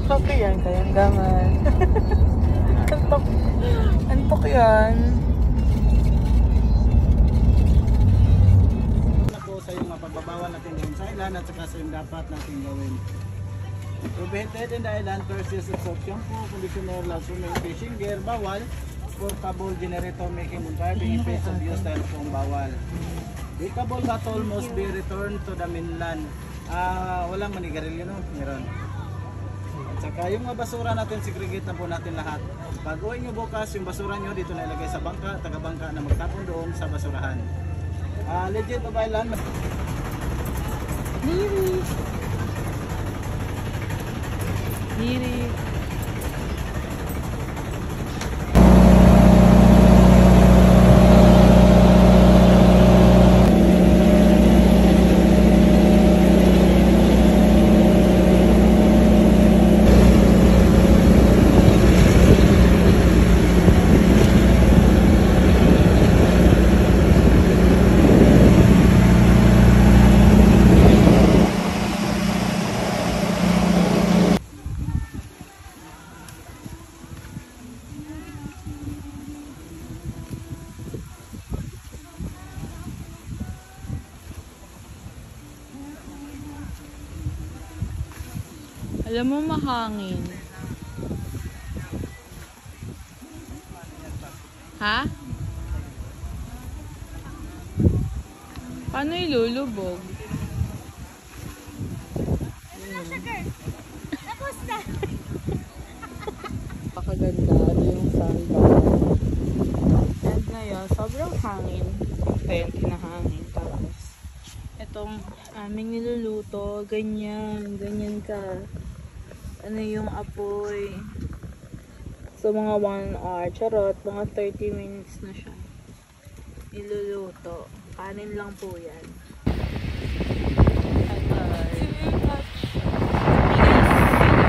Kape yan, kayang gaman. Antok. Antok yan. Ano po sa yung mapagbabawal natin yung sa island at saka sa yung dapat natin gawin. Prohibited in the island, first use of shampoo, conditioner, love swimming, fishing gear, bawal. Portable generator making bonfire, being in place of use dahil pong bawal. Drinkable bottle must be returned to the mainland. Walang manigarilyo, no? Meron. At saka yung mga basura natin, segregate na po natin lahat. Pag uwi nyo bukas, yung basura nyo dito na ilagay sa bangka, taga-bangka na magtapon doon sa basurahan. Legit of island. Miri. Miri. Alam mo, mahangin. Ha? Paano ilulubog? Tapos na. Pakaganda. Ito yung sandbar. And ngayon, sobrang hangin. Ayan, kinahangin. Tapos, itong aming niluluto, ganyan. Ganyan ka. Ano yung apoy. So, mga 1 hour. Charot, mga 30 minutes na siya. Niluluto. Kanin lang po yan.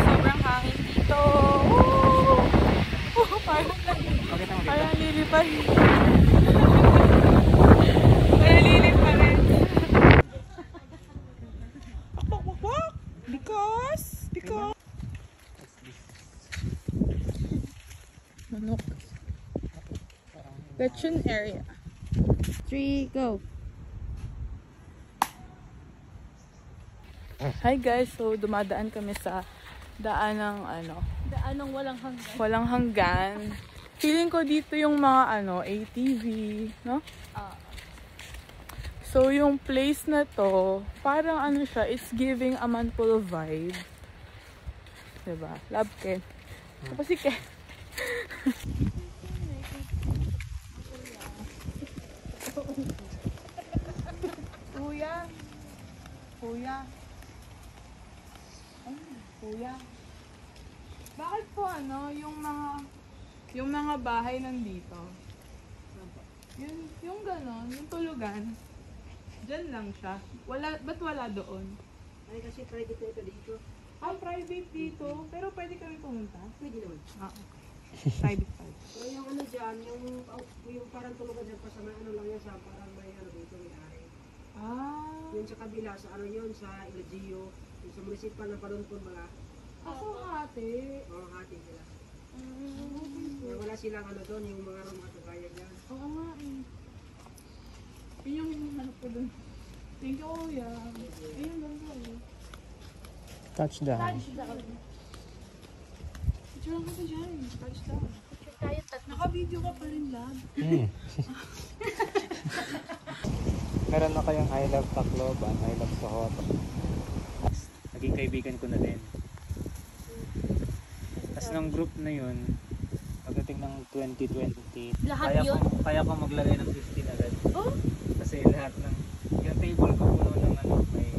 Sobrang hangin dito. Parang lilipad. Parang lilipad. Because manok. Petron area. 3, go. Hi guys, so dumadaan kami sa daan ng Daanong walang hanggan. walang hanggan. Feeling ko dito yung mga ATV, no? So yung place na to, parang siya, it's giving a Manpulo vibe. Diba? Love Ken. Tapos si Ken. Kuya. Kuya. Kuya. Bakit po yung mga bahay nandito? Yung ganon, yung tulugan. Diyan lang siya. Ba't wala doon? Ay, kasi private na ito dito. Private dito. Pero pwede kami pumunta? Pwede naman. Okay. Private pa. So, yung dyan, yung parang tulugan dyan pa sa may lang yan sa parang may dito may ari. Yun sa kabila, sa yun, sa LGU, yung sa municipal na palumpon mga. Hati. Oo, hati sila. Wala silang doon, yung mga mga kagaya dyan. Oo nga eh. Yun yung ko dun. Thank you, Kuya. Ayun, doon ko eh. Touchdown. Touchdown. Picture lang ka dyan. Touchdown. Picture tayo tatlo. Naka-video ka pa rin lang. Meron na kayong I love Tacloban, I love Sohot. Naging kaibigan ko na din. Tapos ng group na yun, pagdating ng 2020, Lahat kaya ko maglagay ng 15 agad. Oh? Kasi lahat ng, yung table ko puno ng may